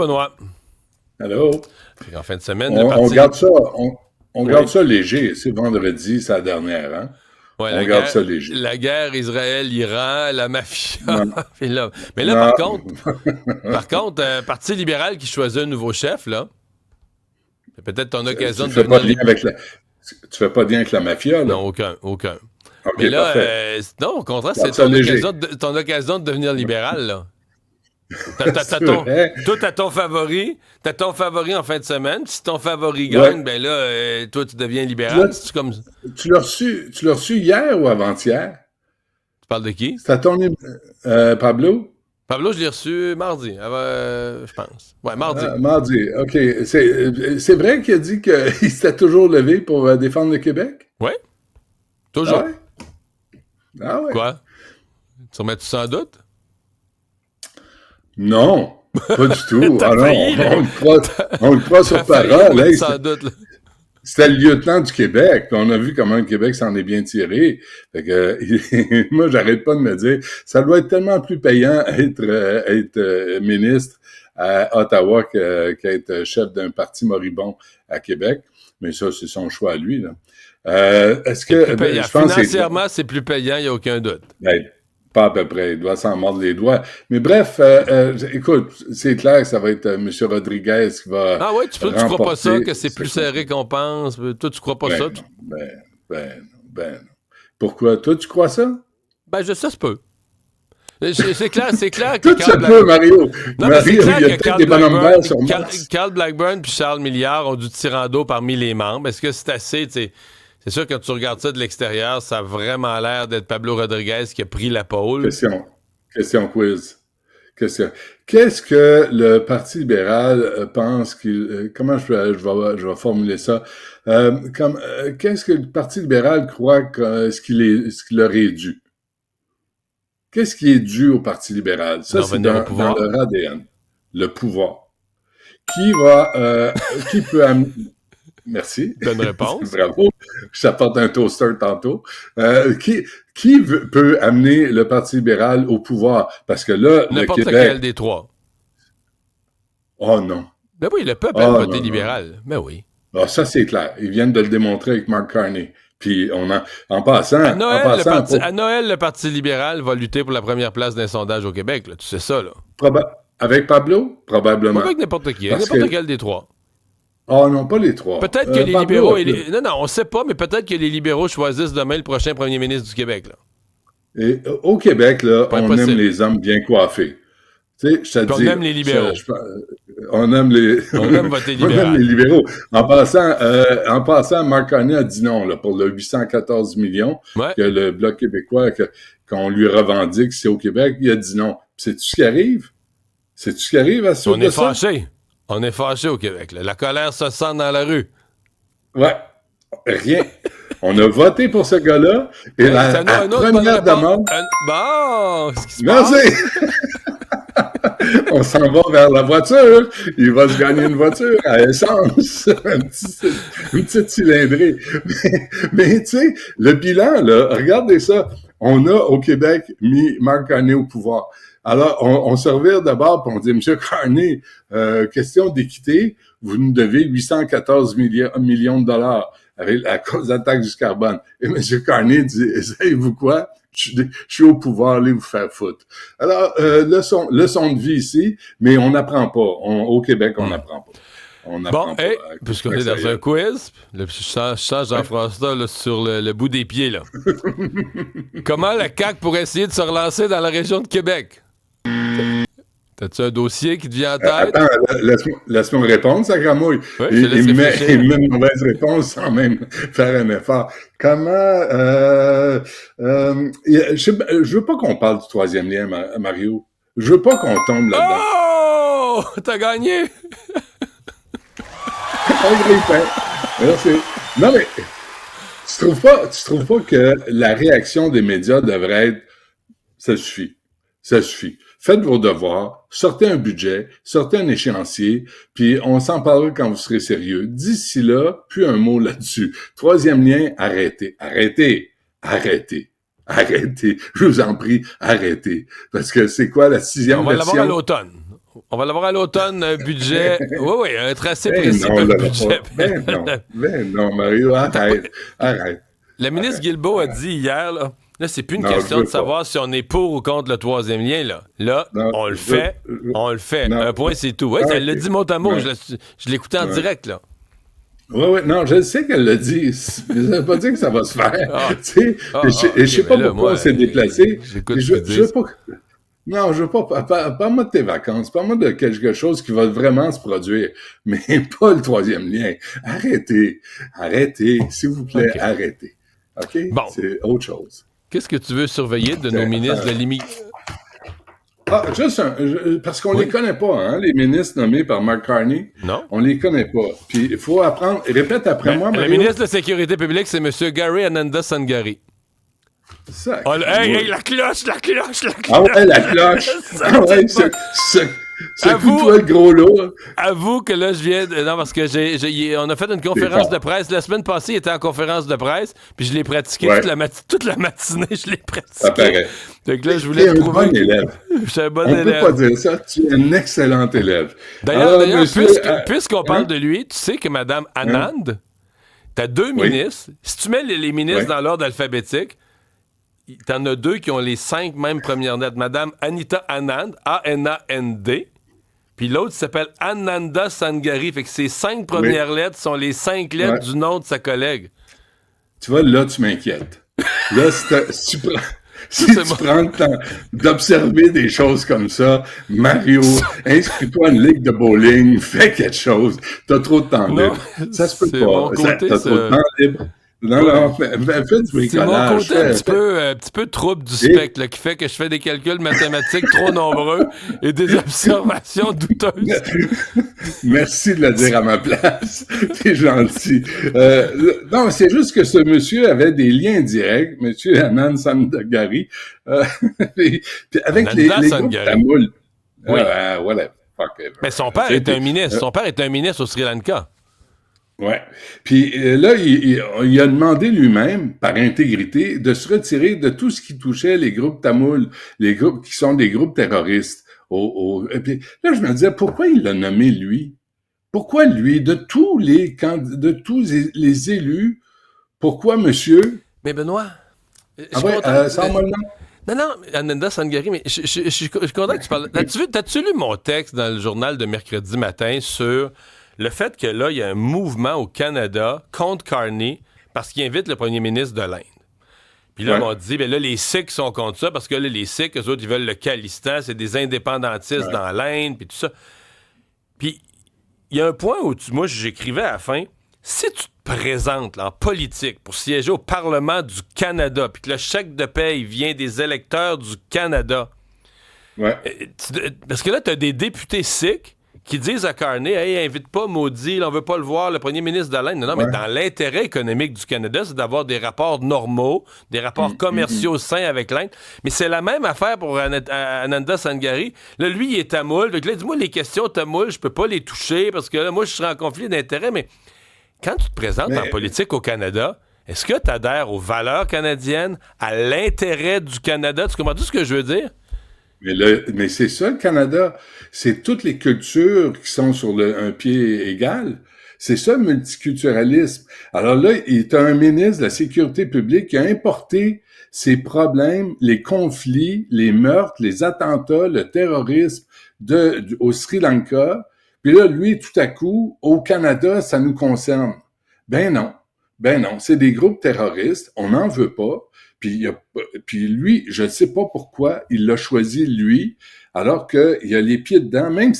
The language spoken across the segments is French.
Benoît. Allô? En fin de semaine, le On parti... garde ça, on Oui. garde ça léger. C'est vendredi, c'est la dernière, hein? Ouais, On garde ça léger. la guerre Israël-Iran, la mafia. Non, Puis là, mais là, non. Parti libéral qui choisit un nouveau chef, là, c'est peut-être ton occasion Tu de fais pas devenir... de lien avec tu fais pas de lien avec la mafia, là? Non, aucun. Mais OK, là, parfait. non, au contraire, c'est Garde ça léger. ton occasion de devenir libéral, là. C'est vrai? Toi, t'as ton favori en fin de semaine. Si ton favori Ouais. gagne, ben là, toi, tu deviens Tu libéral. l'as C'est comme... tu l'as reçu hier ou avant-hier? Tu parles de qui? C'était ton Pablo? Pablo, je l'ai reçu mardi, je pense. Ouais, mardi. Mardi. OK. C'est vrai qu'il a dit qu'il s'était toujours levé pour défendre le Québec? Ouais, Ah toujours. ouais? Ah ouais? Quoi? Tu remets-tu sans doute? Non, pas du tout. T'as Ah non, failli, là. on le croit sur T'as failli parole. remettre Hey, sans doute, là. c'était le lieutenant du Québec. Puis on a vu comment le Québec s'en est bien tiré. Fait que, moi, j'arrête pas de me dire, ça doit être tellement plus payant être ministre à Ottawa qu'être chef d'un parti moribond à Québec. Mais ça, c'est son choix à lui, là. Est-ce C'est que, plus payant. je pense que Financièrement, c'est plus payant, il n'y a aucun doute. ben, pas à peu près, il doit s'en mordre les doigts. Mais bref, écoute, c'est clair que ça va être M. Rodriguez qui va Ah ouais, tu crois pas ça, remporter que c'est plus serré qu'on pense? Toi, tu crois pas ça? Ben, non. Pourquoi? Toi, tu crois ça? Ben, ça se peut. C'est clair que Tout se peut, Mario. Non, mais c'est Mario, clair il y a que peut-être des bonhommes verts sur Carl Blackburn puis Charles Milliard ont du tirando parmi les membres. Est-ce que c'est assez, tu sais? C'est sûr que quand tu regardes ça de l'extérieur, ça a vraiment l'air d'être Pablo Rodriguez qui a pris la pôle. Question quiz. Qu'est-ce que le Parti libéral pense qu'il... comment je vais formuler ça? Qu'est-ce que le Parti libéral croit ce qu'il leur est dû? Qu'est-ce qui est dû au Parti libéral? Ça, c'est dans leur ADN. Le pouvoir. Qui peut amener... Merci. Bonne réponse. Bravo. Je t'apporte un toaster tantôt. Peut amener le Parti libéral au pouvoir? Parce que là, n'importe le Québec... lequel des trois. Oh non. Ben oui, le peuple a voté libéral. Ben oui. Ah, ça, c'est clair. Ils viennent de le démontrer avec Mark Carney. Puis, en passant... À Noël, le Parti libéral va lutter pour la première place d'un sondage au Québec. Là. Tu sais ça, là. Avec Pablo? Probablement. Pas avec n'importe qui. N'importe quel des trois. Ah non, pas les trois. Peut-être que les libéraux... Non, on sait pas, mais peut-être que les libéraux choisissent demain le prochain premier ministre du Québec. Là. Et au Québec, là, on aime les hommes bien coiffés. Tu sais, je te dis... On aime les libéraux. On aime voter libéral. On aime les libéraux. En passant, Mark Carney a dit non là, pour le 814 millions que le Bloc québécois, qu'on lui revendique, c'est au Québec. Il a dit non. C'est-tu ce qui arrive? C'est-tu ce qui arrive à ce moment-là? On est fâché au Québec. Là. La colère se sent dans la rue. Ouais. Rien. On a voté pour ce gars-là et la première demande... Bon, ce qui se passe... Merci! On s'en va vers la voiture. Il va se gagner une voiture à essence. Une petite cylindrée. Mais tu sais, le bilan, là, regardez ça. On a au Québec mis Mark Carney au pouvoir. Alors, on se revire d'abord et on dit, Monsieur Carney, question d'équité, vous nous devez 814 millions de dollars à cause de la taxe du carbone. Et M. Carney dit, savez-vous quoi? Je suis au pouvoir, allez vous faire foutre. Alors, leçon de vie ici, mais on n'apprend pas. Au Québec, on n'apprend pas. On apprend pas. Puisqu'on est dans un quiz, je change Jean-François là, sur le bout des pieds. Là. Comment la CAQ pourrait essayer de se relancer dans la région de Québec? T'as-tu un dossier qui te vient en tête? Attends, laisse-moi répondre, ça gramouille. Oui, il met une mauvaise réponse sans même faire un effort. Comment... je veux pas qu'on parle du troisième lien, Mario. Je veux pas qu'on tombe là-dedans. Oh! T'as gagné! Merci. Non, mais tu trouves pas que la réaction des médias devrait être « ça suffit, ça suffit ». Faites vos devoirs, sortez un budget, sortez un échéancier, puis on s'en parlera quand vous serez sérieux. D'ici là, plus un mot là-dessus. Troisième lien, arrêtez. Je vous en prie, arrêtez. Parce que c'est quoi la sixième version? On va l'avoir à l'automne. On va l'avoir à l'automne, un budget. Oui, oui, un tracé précis non, pour le là, budget. non, Mario, arrête. La ministre Guilbeault a dit hier, là, c'est plus une Non, je question veux de savoir pas. si on est pour ou contre le troisième lien, là. Là, Non, on le fait, on le fait. non. Un point, c'est tout. Oui, Ah, elle l'a ok. dit mot à mot, Ouais. je l'écoutais en Ouais. direct, là. Oui, non, je sais qu'elle l'a dit. Mais ça veut pas dire que ça va se faire. Ah, Tu sais, et ok, je sais mais pas là, pourquoi moi, on s'est déplacé. j'écoute Puis ce qu'ils je veux disent. pas. Non, je veux pas. Parle-moi de tes vacances. Parle-moi de quelque chose qui va vraiment se produire. Mais pas le troisième lien. Arrêtez. Arrêtez. S'il vous plaît, OK. arrêtez. OK? Bon, C'est autre chose. qu'est-ce que tu veux surveiller de nos ministres de l'immigration? Juste parce qu'on Oui. les connaît pas, hein, les ministres nommés par Mark Carney. Non? On les connaît pas. Puis il faut apprendre. Répète après moi, Le Mario. ministre de la Sécurité publique, c'est M. Gary Ananda Sangari. Ça. Oh, hey, la cloche, la cloche, la cloche! Ah ouais, la cloche! Ah ouais, secoue-toi le gros lot. Avoue que là, je viens de... Non, parce que on a fait une conférence de presse. La semaine passée, il était en conférence de presse, puis je l'ai pratiqué Ouais. toute la matinée, je l'ai Ça pratiqué. paraît. Donc là, je Tu voulais es un prouver bon que élève. je suis un bon On peut élève. pas dire ça. Tu es un excellent élève. D'ailleurs, monsieur, puisqu'on parle de lui, tu sais que Mme Anand, t'as deux Oui. ministres. Si tu mets les ministres Oui. dans l'ordre alphabétique, t'en as deux qui ont les 5 mêmes premières lettres. Mme Anita Anand, A-N-A-N-D, puis l'autre s'appelle Ananda Sangari. Fait que ces 5 premières lettres sont les 5 lettres du nom de sa collègue. Tu vois, là, tu m'inquiètes. Là, si tu prends... Si C'est tu prends le temps d'observer des choses comme ça, Mario, inscris-toi à une ligue de bowling, fais quelque chose. T'as trop de temps Non, libre. Ça se peut c'est pas. mon côté, T'as trop de temps libre. Non, fais du C'est mon bricolage. côté un petit peu trouble du spectre là, qui fait que je fais des calculs mathématiques trop nombreux et des observations douteuses. Merci de le dire à ma place. T'es gentil. Non, c'est juste que ce monsieur avait des liens directs, monsieur Anand Sangari, puis avec les groupes Sangari. tamouls. Oui. Whatever. Fuck it. Mais son père est un ministre. Son père est un ministre au Sri Lanka. Ouais. Puis là, il a demandé lui-même, par intégrité, de se retirer de tout ce qui touchait les groupes tamouls, les groupes qui sont des groupes terroristes. Et puis, là, je me disais, pourquoi il l'a nommé lui? Pourquoi lui? De tous les élus, pourquoi monsieur? Mais Benoît, je suis Ah ouais, content. sans-moi le nom? Non, Ananda Sangari, mais je suis content que tu parles. T'as-tu lu mon texte dans le journal de mercredi matin sur le fait que là, il y a un mouvement au Canada contre Carney parce qu'il invite le premier ministre de l'Inde. Puis là, on dit, ben là, les Sikhs sont contre ça parce que là, les Sikhs, eux autres, ils veulent le Khalistan, c'est des indépendantistes dans l'Inde, puis tout ça. Puis il y a un point où moi, j'écrivais à la fin, si tu te présentes là, en politique pour siéger au Parlement du Canada, puis que le chèque de paye vient des électeurs du Canada, parce que là, tu as des députés sikhs qui disent à Carney, hey, invite pas maudit, là, on veut pas le voir, le premier ministre de l'Inde. Non, mais dans l'intérêt économique du Canada, c'est d'avoir des rapports normaux, des rapports commerciaux sains avec l'Inde. Mais c'est la même affaire pour Ananda Sangari. Là, lui, il est tamoul. Donc là, dis-moi, les questions tamoul, je peux pas les toucher parce que là, moi, je serais en conflit d'intérêt. Mais quand tu te présentes en politique au Canada, est-ce que tu adhères aux valeurs canadiennes, à l'intérêt du Canada? Tu comprends tout ce que je veux dire? Mais c'est ça, le Canada. C'est toutes les cultures qui sont sur un pied égal. C'est ça, le multiculturalisme. Alors là, il est un ministre de la Sécurité publique qui a importé ces problèmes, les conflits, les meurtres, les attentats, le terrorisme au Sri Lanka. Puis là, lui, tout à coup, au Canada, ça nous concerne. Ben non. C'est des groupes terroristes. On n'en veut pas. Puis lui, je ne sais pas pourquoi il l'a choisi, lui, alors qu'il a les pieds dedans. Même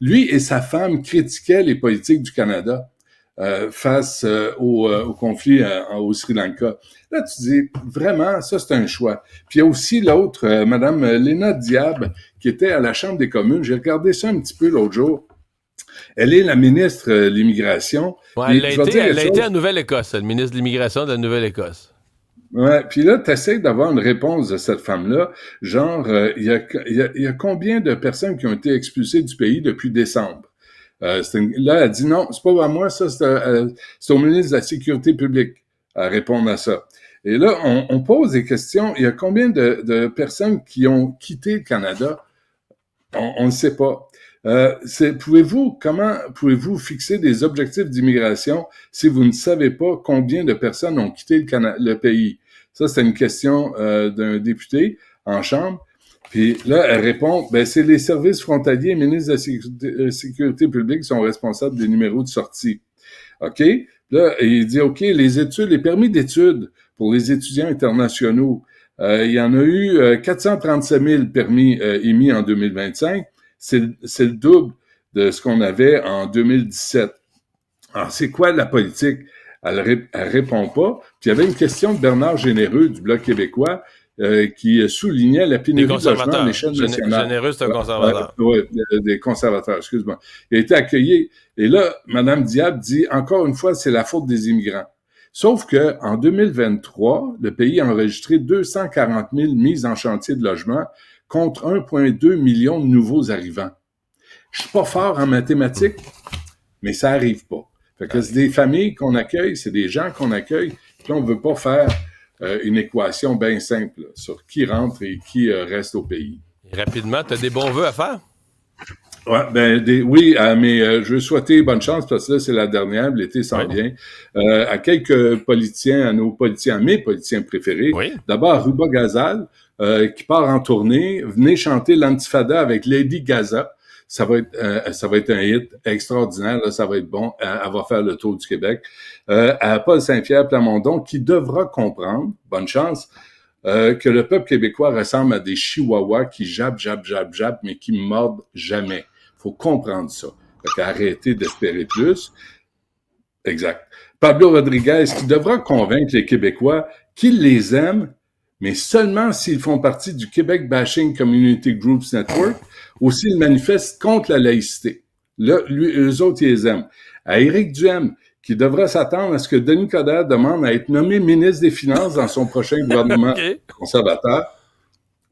lui et sa femme critiquaient les politiques du Canada face au conflit au Sri Lanka. Là, tu dis, vraiment, ça, c'est un choix. Puis il y a aussi l'autre, Madame Léna Diab, qui était à la Chambre des communes. J'ai regardé ça un petit peu l'autre jour. Elle est la ministre de l'Immigration. Ouais, elle a été à Nouvelle-Écosse, le ministre de l'Immigration de la Nouvelle-Écosse. Ouais, puis là, tu essaies d'avoir une réponse de cette femme-là, genre, il y a combien de personnes qui ont été expulsées du pays depuis décembre? Là, elle dit non, c'est pas à moi, ça, c'est au ministre de la Sécurité publique à répondre à ça. Et là, on pose des questions. Il y a combien de personnes qui ont quitté le Canada? On ne sait pas. Comment pouvez-vous fixer des objectifs d'immigration si vous ne savez pas combien de personnes ont quitté le pays? Ça, c'est une question d'un député en chambre. Puis là, elle répond, c'est les services frontaliers et ministres de la Sécurité publique qui sont responsables des numéros de sortie. OK? Là, il dit, OK, les permis d'études pour les étudiants internationaux, il y en a eu 437 000 permis émis en 2025. C'est le double de ce qu'on avait en 2017. Alors, c'est quoi la politique? Elle répond pas. Puis il y avait une question de Bernard Généreux du Bloc québécois qui soulignait la pénurie de logements à l'échelle nationale. Généreux, c'est un conservateur. Oui, des conservateurs, excuse-moi. Il a été accueilli. Et là, Mme Diab dit, encore une fois, c'est la faute des immigrants. Sauf que en 2023, le pays a enregistré 240 000 mises en chantier de logement contre 1,2 million de nouveaux arrivants. Je suis pas fort en mathématiques, mais ça arrive pas. Fait que c'est des familles qu'on accueille, c'est des gens qu'on accueille, puis on veut pas faire une équation bien simple là, sur qui rentre et qui reste au pays. Et rapidement, tu as des bons vœux à faire? Ouais, oui, mais je veux souhaiter bonne chance parce que là, c'est la dernière, l'été s'en vient. À quelques politiciens, à mes politiciens préférés. Oui. D'abord, Ruba Gazal, qui part en tournée. Venez chanter l'Antifada avec Lady Gaza. Ça va être un hit extraordinaire, là, ça va être bon. Elle va faire le tour du Québec. À Paul Saint-Pierre Plamondon, qui devra comprendre, bonne chance, que le peuple québécois ressemble à des chihuahuas qui jappent, mais qui mordent jamais. Faut comprendre ça. Fait qu'arrêter d'espérer plus. Exact. Pablo Rodriguez, qui devra convaincre les Québécois qu'ils les aiment, mais seulement s'ils font partie du Québec Bashing Community Groups Network ou s'ils manifestent contre la laïcité. Là, eux autres, ils les aiment. À Éric Duhaime, qui devra s'attendre à ce que Denis Coderre demande à être nommé ministre des Finances dans son prochain gouvernement conservateur.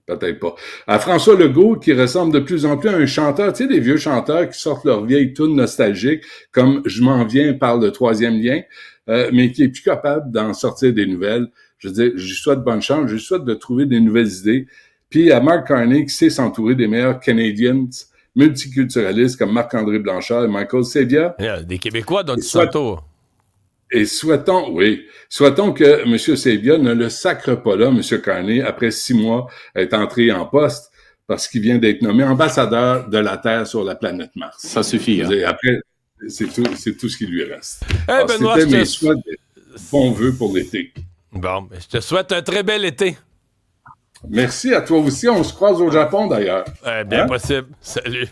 Peut-être pas. À François Legault, qui ressemble de plus en plus à un chanteur, tu sais, des vieux chanteurs qui sortent leurs vieilles tunes nostalgiques, comme « Je m'en viens » par le troisième lien, mais qui est plus capable d'en sortir des nouvelles. Je veux dire, je lui souhaite bonne chance, je lui souhaite de trouver des nouvelles idées. Puis à Mark Carney, qui sait s'entourer des meilleurs Canadiens multiculturalistes comme Marc-André Blanchard et Michael Sabia. Des Québécois dont tu s'entoures. Et souhaitons que M. Sabia ne le sacre pas là, M. Carney, après 6 mois, est entré en poste parce qu'il vient d'être nommé ambassadeur de la Terre sur la planète Mars. Ça suffit. Hein? Après, c'est tout ce qui lui reste. Hey, Benoît, c'était mes souhaits de bons vœux pour l'été. Bon, je te souhaite un très bel été. Merci à toi aussi. On se croise au Japon, d'ailleurs. Bien possible. Salut.